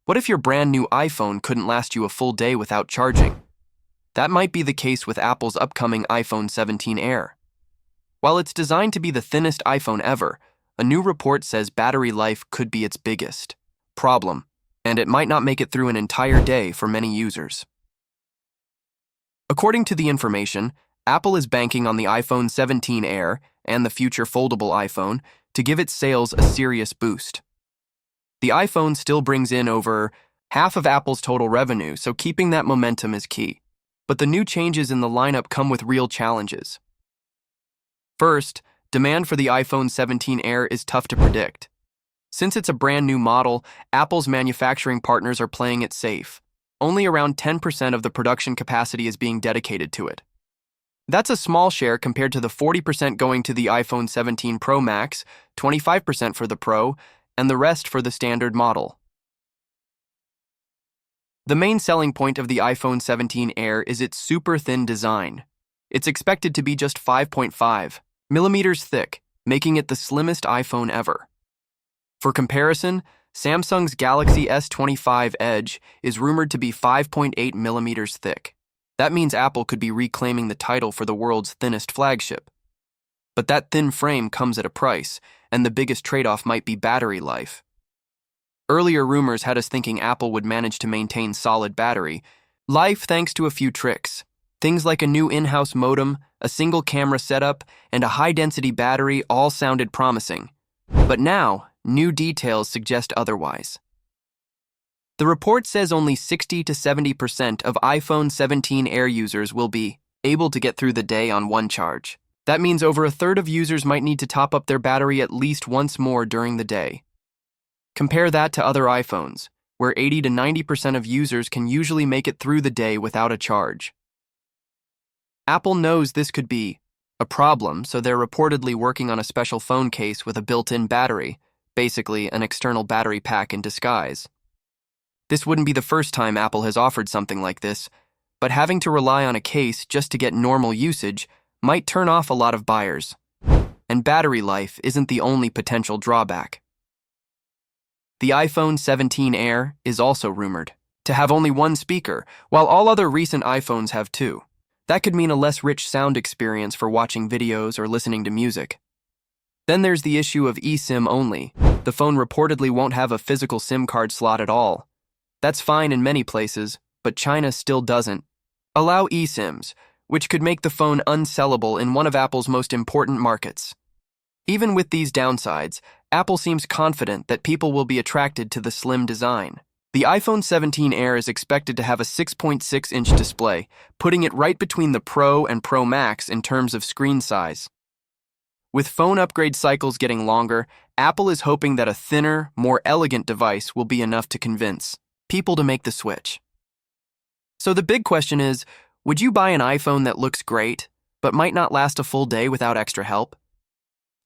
What if your brand new iPhone couldn't last you a full day without charging? That might be the case with Apple's upcoming iPhone 17 Air. While it's designed to be the thinnest iPhone ever, a new report says battery life could be its biggest problem, and it might not make it through an entire day for many users. According to the information, Apple is banking on the iPhone 17 Air and the future foldable iPhone to give its sales a serious boost. The iPhone still brings in over half of Apple's total revenue, so keeping that momentum is key. But the new changes in the lineup come with real challenges. First, demand for the iPhone 17 Air is tough to predict. Since it's a brand new model, Apple's manufacturing partners are playing it safe. Only around 10% of the production capacity is being dedicated to it. That's a small share compared to the 40% going to the iPhone 17 Pro Max, 25% for the Pro, and the rest for the standard model. The main selling point of the iPhone 17 Air is its super thin design. It's expected to be just 5.5 millimeters thick, making it the slimmest iPhone ever. For comparison, Samsung's Galaxy S25 Edge is rumored to be 5.8 millimeters thick. That means Apple could be reclaiming the title for the world's thinnest flagship. But that thin frame comes at a price, and the biggest trade-off might be battery life. Earlier rumors had us thinking Apple would manage to maintain solid battery life thanks to a few tricks. Things like a new in-house modem, a single camera setup, and a high-density battery all sounded promising. But now, new details suggest otherwise. The report says only 60 to 70% of iPhone 17 Air users will be able to get through the day on one charge. That means over a third of users might need to top up their battery at least once more during the day. Compare that to other iPhones, where 80 to 90% of users can usually make it through the day without a charge. Apple knows this could be a problem, so they're reportedly working on a special phone case with a built-in battery, basically an external battery pack in disguise. This wouldn't be the first time Apple has offered something like this, but having to rely on a case just to get normal usage might turn off a lot of buyers. And battery life isn't the only potential drawback. The iPhone 17 Air is also rumored to have only one speaker, while all other recent iPhones have two. That could mean a less rich sound experience for watching videos or listening to music. Then there's the issue of eSIM only. The phone reportedly won't have a physical SIM card slot at all. That's fine in many places, but China still doesn't allow eSIMs, which could make the phone unsellable in one of Apple's most important markets. Even with these downsides, Apple seems confident that people will be attracted to the slim design. The iPhone 17 Air is expected to have a 6.6-inch display, putting it right between the Pro and Pro Max in terms of screen size. With phone upgrade cycles getting longer, Apple is hoping that a thinner, more elegant device will be enough to convince people to make the switch. So the big question is, would you buy an iPhone that looks great, but might not last a full day without extra help?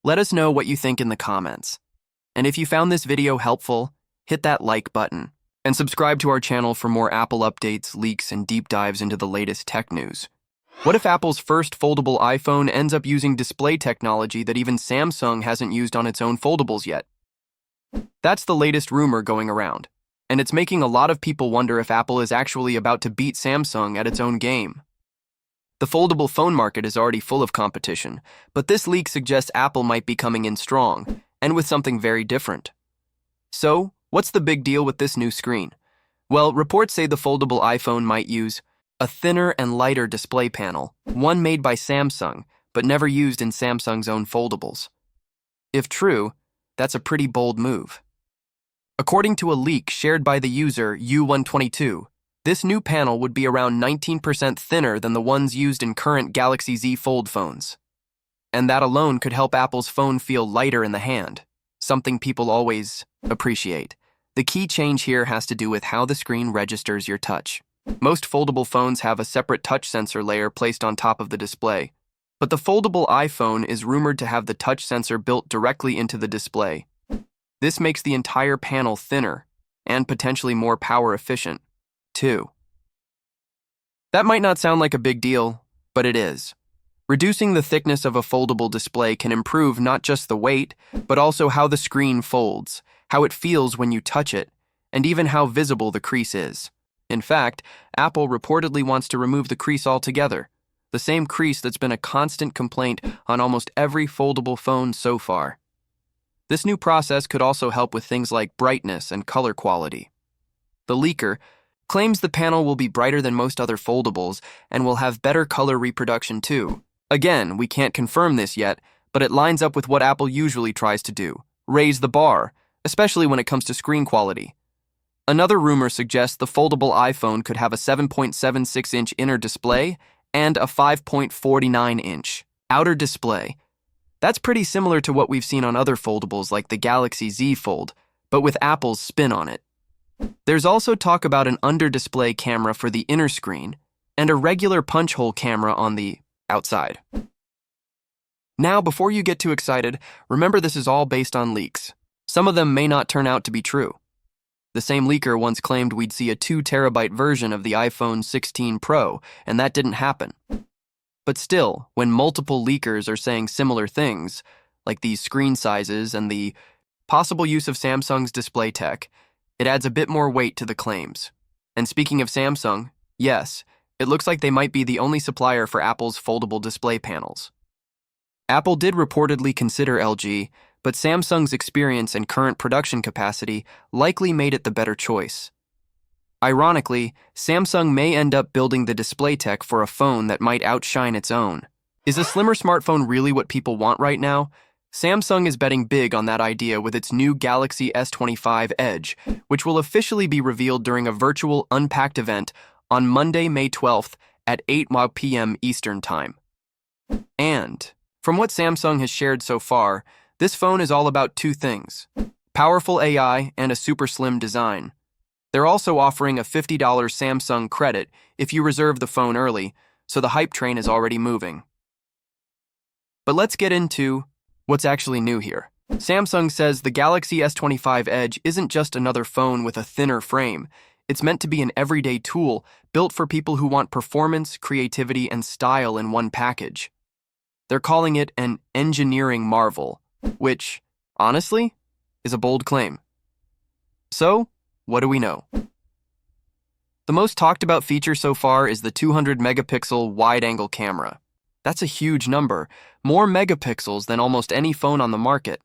Let us know what you think in the comments. And if you found this video helpful, hit that like button. And subscribe to our channel for more Apple updates, leaks, and deep dives into the latest tech news. What if Apple's first foldable iPhone ends up using display technology that even Samsung hasn't used on its own foldables yet? That's the latest rumor going around, and it's making a lot of people wonder if Apple is actually about to beat Samsung at its own game. The foldable phone market is already full of competition, but this leak suggests Apple might be coming in strong, and with something very different. So, what's the big deal with this new screen? Well, reports say the foldable iPhone might use a thinner and lighter display panel, one made by Samsung, but never used in Samsung's own foldables. If true, that's a pretty bold move. According to a leak shared by the user U122, this new panel would be around 19% thinner than the ones used in current Galaxy Z Fold phones. And that alone could help Apple's phone feel lighter in the hand, something people always appreciate. The key change here has to do with how the screen registers your touch. Most foldable phones have a separate touch sensor layer placed on top of the display, but the foldable iPhone is rumored to have the touch sensor built directly into the display. This makes the entire panel thinner and potentially more power efficient, too. That might not sound like a big deal, but it is. Reducing the thickness of a foldable display can improve not just the weight, but also how the screen folds, how it feels when you touch it, and even how visible the crease is. In fact, Apple reportedly wants to remove the crease altogether, the same crease that's been a constant complaint on almost every foldable phone so far. This new process could also help with things like brightness and color quality. The leaker claims the panel will be brighter than most other foldables and will have better color reproduction too. Again, we can't confirm this yet, but it lines up with what Apple usually tries to do: raise the bar, especially when it comes to screen quality. Another rumor suggests the foldable iPhone could have a 7.76-inch inner display and a 5.49-inch outer display. That's pretty similar to what we've seen on other foldables like the Galaxy Z Fold, but with Apple's spin on it. There's also talk about an under-display camera for the inner screen and a regular punch hole camera on the outside. Now, before you get too excited, remember this is all based on leaks. Some of them may not turn out to be true. The same leaker once claimed we'd see a 2 TB version of the iPhone 16 Pro, and that didn't happen. But still, when multiple leakers are saying similar things, like these screen sizes and the possible use of Samsung's display tech, it adds a bit more weight to the claims. And speaking of Samsung, yes, it looks like they might be the only supplier for Apple's foldable display panels. Apple did reportedly consider LG, but Samsung's experience and current production capacity likely made it the better choice. Ironically, Samsung may end up building the display tech for a phone that might outshine its own. Is a slimmer smartphone really what people want right now? Samsung is betting big on that idea with its new Galaxy S25 Edge, which will officially be revealed during a virtual Unpacked event on Monday, May 12th at 8 p.m. Eastern Time. And from what Samsung has shared so far, this phone is all about two things: powerful AI and a super slim design. They're also offering a $50 Samsung credit if you reserve the phone early, so the hype train is already moving. But let's get into what's actually new here. Samsung says the Galaxy S25 Edge isn't just another phone with a thinner frame. It's meant to be an everyday tool built for people who want performance, creativity, and style in one package. They're calling it an engineering marvel, which, honestly, is a bold claim. So, what do we know? The most talked about feature so far is the 200-megapixel wide-angle camera. That's a huge number, more megapixels than almost any phone on the market.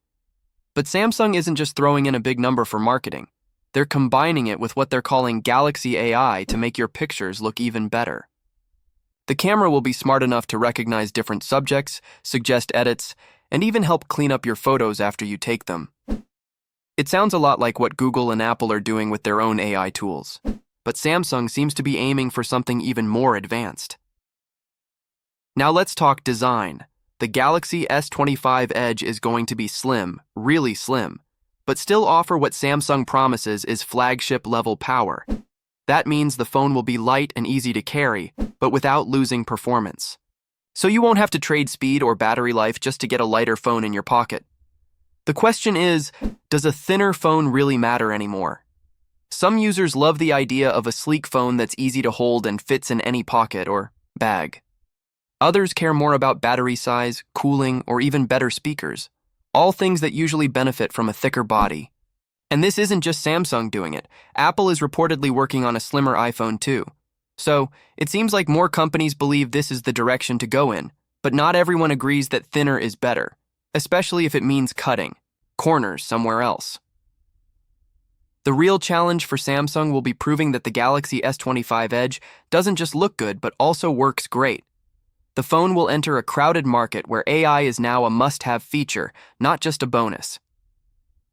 But Samsung isn't just throwing in a big number for marketing. They're combining it with what they're calling Galaxy AI to make your pictures look even better. The camera will be smart enough to recognize different subjects, suggest edits, and even help clean up your photos after you take them. It sounds a lot like what Google and Apple are doing with their own AI tools, but Samsung seems to be aiming for something even more advanced. Now let's talk design. The Galaxy S25 Edge is going to be slim, really slim, but still offer what Samsung promises is flagship-level power. That means the phone will be light and easy to carry, but without losing performance. So you won't have to trade speed or battery life just to get a lighter phone in your pocket. The question is, does a thinner phone really matter anymore? Some users love the idea of a sleek phone that's easy to hold and fits in any pocket or bag. Others care more about battery size, cooling, or even better speakers, all things that usually benefit from a thicker body. And this isn't just Samsung doing it. Apple is reportedly working on a slimmer iPhone too. So, it seems like more companies believe this is the direction to go in, but not everyone agrees that thinner is better, especially if it means cutting corners somewhere else. The real challenge for Samsung will be proving that the Galaxy S25 Edge doesn't just look good, but also works great. The phone will enter a crowded market where AI is now a must-have feature, not just a bonus.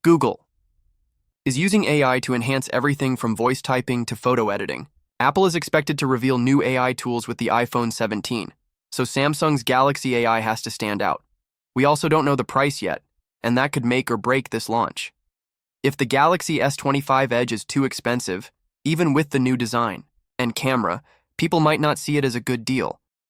Google is using AI to enhance everything from voice typing to photo editing. Apple is expected to reveal new AI tools with the iPhone 17, so Samsung's Galaxy AI has to stand out. We also don't know the price yet, and that could make or break this launch. If the Galaxy S25 Edge is too expensive, even with the new design and camera, people might not see it as a good deal.